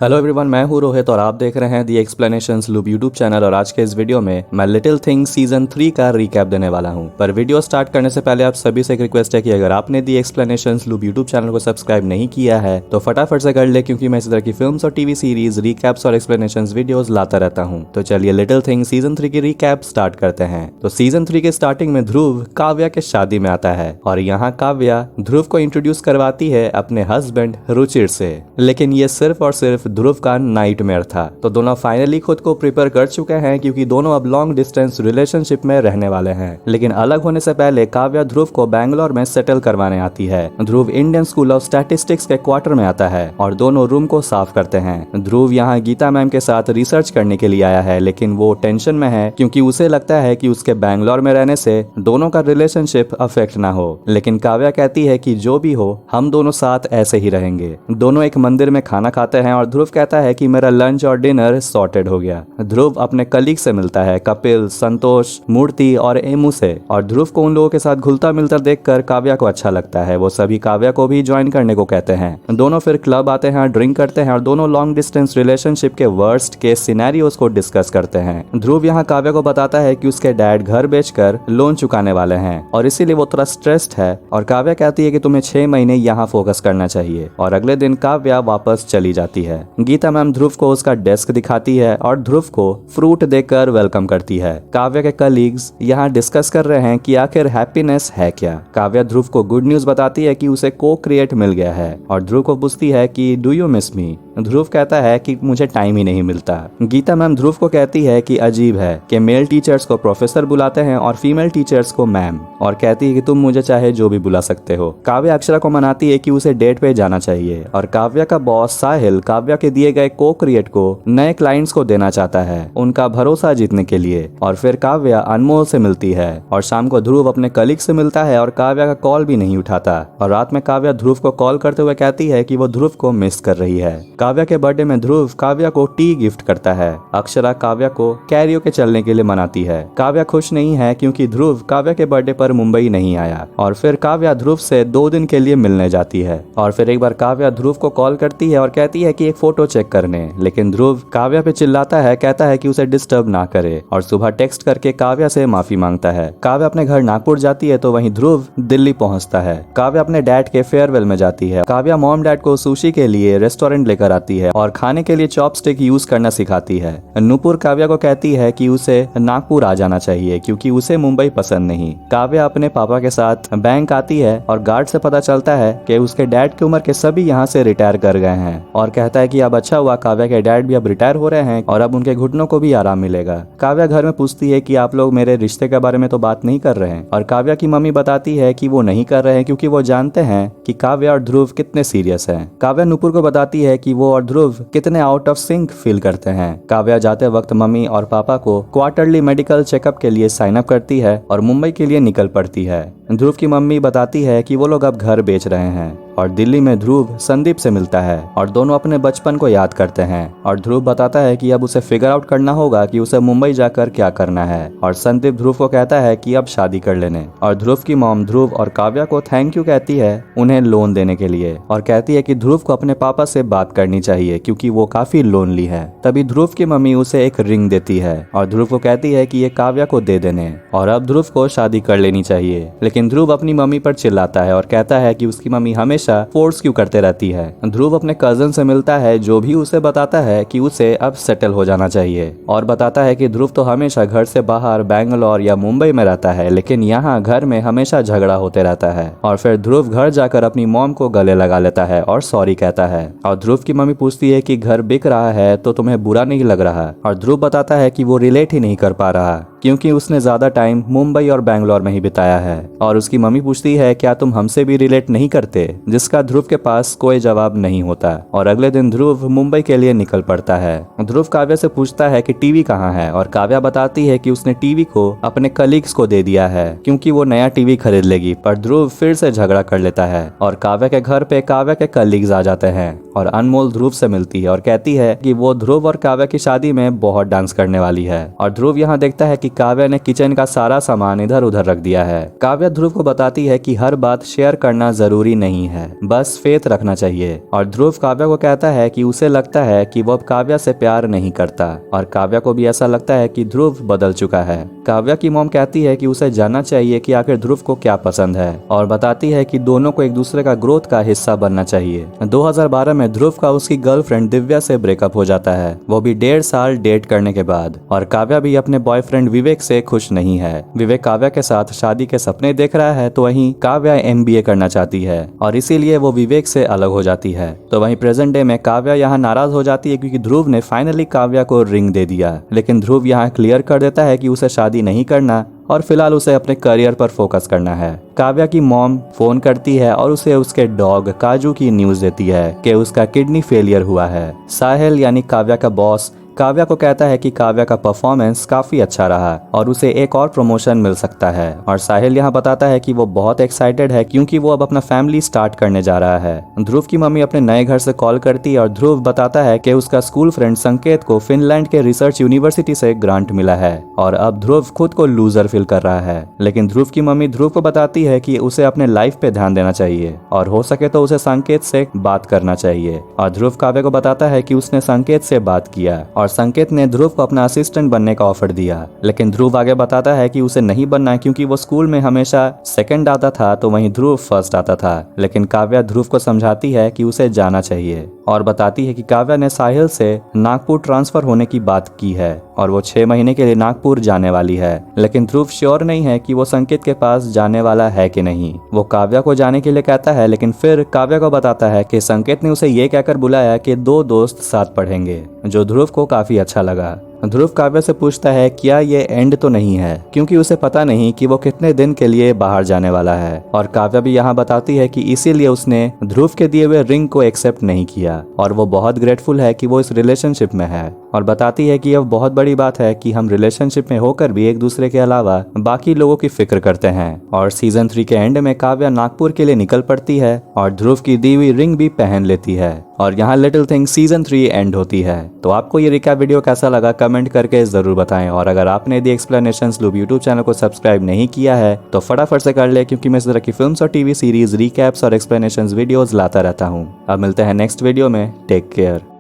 Hello everyone, मैं हूं रोहित और आप देख रहे हैं दी एक्सप्लेनेशंस लूप यूट्यूब चैनल। और आज के इस वीडियो में मैं लिटिल थिंग्स सीजन 3 का रिकैप देने वाला हूं। पर वीडियो स्टार्ट करने से पहले आप सभी से एक रिक्वेस्ट है कि अगर आपने दी एक्सप्लेनेशंस लूप यूट्यूब चैनल को सब्सक्राइब नहीं किया है तो फटाफट से कर ले, क्योंकि मैं इस तरह की फिल्म्स और टीवी सीरीज रिकैप्स और एक्सप्लेनेशंस वीडियोस लाता रहता हूँ। तो चलिए लिटिल थिंग्स सीजन 3 की रिकैप स्टार्ट करते हैं। तो सीजन 3 के स्टार्टिंग में ध्रुव काव्या के शादी में आता है और यहाँ काव्या ध्रुव को इंट्रोड्यूस करवाती है अपने हस्बैंड रुचिर से। लेकिन ये सिर्फ और सिर्फ ध्रुव का नाइटमेयर था। तो दोनों फाइनली खुद को प्रिपेयर कर चुके हैं, क्योंकि दोनों अब लॉन्ग डिस्टेंस रिलेशनशिप में रहने वाले हैं। लेकिन अलग होने से पहले काव्या ध्रुव को बैंगलोर में सेटल करवाने आती है। ध्रुव इंडियन स्कूल ऑफ स्टैटिस्टिक्स के क्वार्टर में आता है और दोनों रूम को साफ करते हैं। ध्रुव यहाँ गीता मैम के साथ रिसर्च करने के लिए आया है, लेकिन वो टेंशन में है क्योंकि उसे लगता है कि उसके बैंगलोर में रहने से दोनों का रिलेशनशिप अफेक्ट ना हो। लेकिन काव्या कहती है कि जो भी हो हम दोनों साथ ऐसे ही रहेंगे। दोनों एक मंदिर में खाना खाते हैं और ध्रुव कहता है कि मेरा लंच और डिनर सॉर्टेड हो गया। ध्रुव अपने कलीग से मिलता है, कपिल, संतोष, मूर्ति और एमू से। और ध्रुव को उन लोगों के साथ घुलता मिलता देखकर काव्या को अच्छा लगता है। वो सभी काव्या को भी ज्वाइन करने को कहते हैं। दोनों फिर क्लब आते हैं, ड्रिंक करते हैं और दोनों लॉन्ग डिस्टेंस रिलेशनशिप के वर्स्ट केस सिनेरियोस को डिस्कस करते हैं। ध्रुव यहाँ काव्या को बताता है कि उसके डैड घर बेचकर लोन चुकाने वाले हैं और इसीलिए वो थोड़ा स्ट्रेस्ड है। और काव्या कहती है कि तुम्हें 6 महीने यहाँ फोकस करना चाहिए। और अगले दिन काव्या वापस चली जाती है। गीता मैम ध्रुव को उसका डेस्क दिखाती है और ध्रुव को फ्रूट देकर वेलकम करती है। काव्या के कलीग्स यहाँ डिस्कस कर रहे हैं कि आखिर हैप्पीनेस है क्या। काव्या ध्रुव को गुड न्यूज बताती है कि उसे को क्रिएट मिल गया है और ध्रुव को पूछती है कि डू यू मिस मी। ध्रुव कहता है कि मुझे टाइम ही नहीं मिलता। गीता मैम ध्रुव को कहती है कि अजीब है कि मेल टीचर्स को प्रोफेसर बुलाते हैं और फीमेल टीचर्स को मैम, और कहती है कि तुम मुझे चाहे जो भी बुला सकते हो। काव्या अक्षरा को मनाती है कि उसे डेट पे जाना चाहिए और काव्या का बॉस साहिल काव्या के दिए गए को क्रिएट को नए क्लाइंट्स को देना चाहता है, उनका भरोसा जीतने के लिए। और फिर काव्या अनमोल से मिलती है और शाम को ध्रुव अपने कलीग से मिलता है और काव्या का कॉल भी नहीं उठाता। और रात में काव्या ध्रुव को कॉल करते हुए कहती है कि वो ध्रुव को मिस कर रही है। काव्या के बर्थडे में ध्रुव काव्या को टी गिफ्ट करता है। अक्षरा काव्या को कैरियो के चलने के लिए मनाती है। काव्या खुश नहीं है क्योंकि ध्रुव काव्या के बर्थडे पर मुंबई नहीं आया। और फिर काव्या ध्रुव से 2 दिन के लिए मिलने जाती है। और फिर एक बार काव्या ध्रुव को कॉल करती है और कहती है कि एक फोटो चेक करने, लेकिन ध्रुव काव्या पे चिल्लाता है, कहता है कि उसे डिस्टर्ब ना करे और सुबह टेक्स्ट करके काव्या से माफी मांगता है। काव्या अपने घर नागपुर जाती है तो वहीं ध्रुव दिल्ली पहुंचता है। काव्या अपने डैड के फेयरवेल में जाती है। काव्या मॉम डैड को सुशी के लिए रेस्टोरेंट लेकर आती है और खाने के लिए चॉपस्टिक यूज करना सिखाती है। नूपुर काव्या को कहती है कि उसे नागपुर आ जाना चाहिए क्योंकि उसे मुंबई पसंद नहीं। काव्या अपने पापा के साथ बैंक आती है और गार्ड से पता चलता है कि उसके डैड की उम्र के सभी यहाँ से रिटायर कर गए हैं और कहता है कि अब अच्छा हुआ, काव्या के डैड भी अब रिटायर हो रहे हैं और अब उनके घुटनों को भी आराम मिलेगा। काव्या घर में पूछती है कि आप लोग मेरे रिश्ते के बारे में तो बात नहीं कर रहे हैं, और काव्या की मम्मी बताती है कि वो नहीं कर रहे हैं क्योंकि वो जानते हैं कि काव्या और ध्रुव कितने सीरियस हैं। काव्या नुपुर को बताती है कि वो और ध्रुव कितने आउट ऑफ सिंक फील करते हैं। काव्या जाते वक्त मम्मी और पापा को क्वार्टरली मेडिकल चेकअप के लिए साइन अप करती है और मुंबई के लिए निकल पड़ती है। ध्रुव की मम्मी बताती है कि वो लोग अब घर बेच रहे हैं और दिल्ली में ध्रुव संदीप से मिलता है और दोनों अपने बचपन को याद करते हैं। और ध्रुव बताता है कि अब उसे फिगर आउट करना होगा कि उसे मुंबई जाकर क्या करना है। और संदीप ध्रुव को कहता है कि अब शादी कर लेने। और ध्रुव की मॉम ध्रुव और काव्या को थैंक यू कहती है उन्हें लोन देने के लिए और कहती है कि ध्रुव को अपने पापा से बात करनी चाहिए क्योंकि वो काफी लोनली है। तभी ध्रुव की मम्मी उसे एक रिंग देती है और ध्रुव को कहती है कि ये काव्या को दे देने और अब ध्रुव को शादी कर लेनी चाहिए। लेकिन ध्रुव अपनी मम्मी पर चिल्लाता है और कहता है कि उसकी मम्मी हमेशा फोर्स क्यों करते रहती है। ध्रुव अपने कजन से मिलता है जो भी उसे बताता है कि उसे अब सेटल हो जाना चाहिए और बताता है कि ध्रुव तो हमेशा घर से बाहर बैंगलोर या मुंबई में रहता है, लेकिन यहाँ घर में हमेशा झगड़ा होते रहता है। और फिर ध्रुव घर जाकर अपनी मॉम को गले लगा लेता है और सॉरी कहता है। और ध्रुव की मम्मी पूछती है कि घर बिक रहा है तो तुम्हें बुरा नहीं लग रहा, और ध्रुव बताता है कि वो रिलेट ही नहीं कर पा रहा क्योंकि उसने ज्यादा टाइम मुंबई और बैंगलोर में ही बिताया है। और उसकी मम्मी पूछती है क्या तुम हमसे भी रिलेट नहीं करते, जिसका ध्रुव के पास कोई जवाब नहीं होता। और अगले दिन ध्रुव मुंबई के लिए निकल पड़ता है। ध्रुव काव्या से पूछता है कि टीवी कहाँ है और काव्या बताती है कि उसने टीवी को अपने कलीग्स को दे दिया है क्योंकि वो नया टीवी खरीद लेगी। पर ध्रुव फिर से झगड़ा कर लेता है और काव्या के घर पे काव्या के कलीग्स आ जाते हैं और अनमोल ध्रुव से मिलती है और कहती है कि वो ध्रुव और काव्या की शादी में बहुत डांस करने वाली है। और ध्रुव यहाँ देखता है कि काव्या ने किचन का सारा सामान इधर उधर रख दिया है। काव्या ध्रुव को बताती है कि हर बात शेयर करना जरूरी नहीं है, बस फेथ रखना चाहिए। और ध्रुव काव्या को कहता है कि उसे लगता है कि वो अब काव्या से प्यार नहीं करता और काव्या को भी ऐसा लगता है कि ध्रुव बदल चुका है। काव्या की मॉम कहती है कि उसे जानना चाहिए कि आखिर ध्रुव को क्या पसंद है और बताती है कि दोनों को एक दूसरे का ग्रोथ का हिस्सा बनना चाहिए। 2012 में ध्रुव का उसकी गर्लफ्रेंड दिव्या से ब्रेकअप हो जाता है, वो भी 1.5 साल डेट करने के बाद। और काव्या भी अपने बॉयफ्रेंड विवेक से खुश नहीं है। विवेक काव्या के साथ शादी के सपने देख रहा है तो वहीं काव्या MBA करना चाहती है और इसीलिए वो विवेक से अलग हो जाती है। तो वहीं प्रेजेंट डे में काव्या यहाँ नाराज हो जाती है क्योंकि ध्रुव ने फाइनली काव्या को रिंग दे दिया, लेकिन ध्रुव यहाँ क्लियर कर देता है कि उसे शादी नहीं करना और फिलहाल उसे अपने करियर पर फोकस करना है। काव्या की मॉम फोन करती है और उसे उसके डॉग काजू की न्यूज देती है कि उसका किडनी फेलियर हुआ है। साहिल यानी काव्या का बॉस काव्या को कहता है कि काव्या का परफॉर्मेंस काफी अच्छा रहा और उसे एक और प्रमोशन मिल सकता है। और साहिल यहाँ बताता है कि वो बहुत एक्साइटेड है क्योंकि वो अब अपना फैमिली स्टार्ट करने जा रहा है। ध्रुव की मम्मी अपने नए घर से कॉल करती है और ध्रुव बताता है कि उसका स्कूल फ्रेंड संकेत को फिनलैंड के रिसर्च यूनिवर्सिटी से ग्रांट मिला है और अब ध्रुव खुद को लूजर फील कर रहा है। लेकिन ध्रुव की मम्मी ध्रुव को बताती है कि उसे अपने लाइफ पे ध्यान देना चाहिए और हो सके तो उसे संकेत से बात करना चाहिए। और ध्रुव काव्या को बताता है कि उसने संकेत से बात किया और संकेत ने ध्रुव को अपना असिस्टेंट बनने का ऑफर दिया, लेकिन ध्रुव आगे बताता है कि उसे नहीं बनना है क्योंकि वो स्कूल में हमेशा सेकंड आता था तो वहीं ध्रुव फर्स्ट आता था। लेकिन काव्या ध्रुव को समझाती है कि उसे जाना चाहिए और बताती है कि काव्या ने साहिल से नागपुर ट्रांसफर होने की बात की है और वो 6 महीने के लिए नागपुर जाने वाली है। लेकिन ध्रुव श्योर नहीं है कि वो संकेत के पास जाने वाला है कि नहीं। वो काव्या को जाने के लिए कहता है, लेकिन फिर काव्या को बताता है कि संकेत ने उसे ये कहकर बुलाया कि 2 दोस्त साथ पढ़ेंगे, जो ध्रुव को काफी अच्छा लगा। ध्रुव काव्या से पूछता है क्या ये एंड तो नहीं है, क्योंकि उसे पता नहीं कि वो कितने दिन के लिए बाहर जाने वाला है। और काव्या भी यहाँ बताती है कि इसीलिए उसने ध्रुव के दिए हुए रिंग को एक्सेप्ट नहीं किया और वो बहुत ग्रेटफुल है कि वो इस रिलेशनशिप में है। और बताती है कि यह बहुत बड़ी बात है कि हम रिलेशनशिप में होकर भी एक दूसरे के अलावा बाकी लोगों की फिक्र करते हैं। और सीजन 3 के एंड में काव्या नागपुर के लिए निकल पड़ती है और ध्रुव की दी हुई रिंग भी पहन लेती है और यहाँ लिटिल थिंग्स सीजन 3 एंड होती है। तो आपको ये रिकैप वीडियो कैसा लगा कमेंट करके जरूर बताएं और अगर आपने दी एक्सप्लेनेशंस लूप यूट्यूब चैनल को सब्सक्राइब नहीं किया है तो फटाफट से कर ले, क्योंकि मैं इस तरह की फिल्म्स और टीवी सीरीज रिकैप्स और एक्सप्लेनेशंस वीडियोस लाता रहता हूँ। अब मिलते हैं नेक्स्ट वीडियो में, टेक केयर।